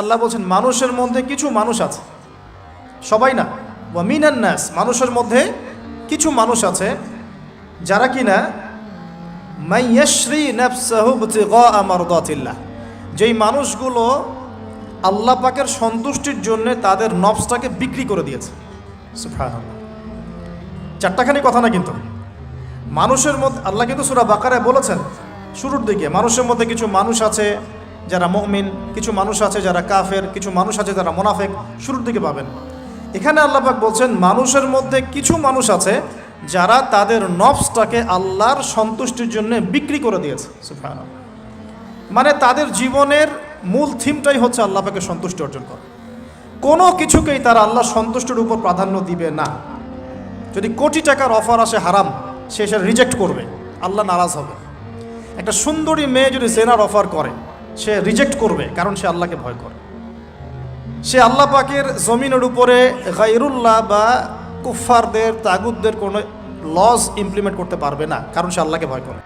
আল্লাহ বলছেন মানুষের মধ্যে কিছু মানুষ আছে, সবাই না, ওয়া মিনান নাস, মানুষের মধ্যে কিছু মানুষ আছে যারা কিনা মাইয়াশরি নাফসাহু ইবতিগা মারদাতিল্লাহ, যেই মানুষগুলো আল্লাহ পাকের সন্তুষ্টির জন্য তাদের নফসটাকে বিক্রি করে দিয়েছে। সুবহানাল্লাহ, চারটাখানি কথা না, কিন্তু মানুষের মধ্যে আল্লাহ কিন্তু সূরা বাকারায় বলেছেন শুরুর দিকে, মানুষের মধ্যে কিছু মানুষ আছে যারা মুমিন, কিছু মানুষ আছে যারা কাফের, কিছু মানুষ আছে যারা মুনাফিক, শুরুর দিকে পাবেন। এখানে আল্লাহ পাক বলছেন মানুষের মধ্যে কিছু মানুষ আছে যারা তাদের নফসটাকে আল্লাহর সন্তুষ্টির জন্য বিক্রি করে দিয়েছে। সুবহানাল্লাহ, মানে তাদের জীবনের মূল থিমটাই হচ্ছে আল্লাহ পাকের সন্তুষ্টি অর্জন করা। কোনো কিছুকেই তারা আল্লাহর সন্তুষ্টির উপর প্রাধান্য দিবে না। যদি কোটি টাকার অফার আসে হারাম, সে সেটা রিজেক্ট করবে, আল্লাহ নারাজ হবে। একটা সুন্দরী মেয়ে যদি জেনার অফার করে, সে রিজেক্ট করবে, কারণ সে আল্লাহকে ভয় করে। সে আল্লাহ পাকের জমিনের উপরে গায়রুল্লাহ বা কুফফারদের, তাগুতদের কোনো লজ ইমপ্লিমেন্ট করতে পারবে না, কারণ সে আল্লাহকে ভয় করে।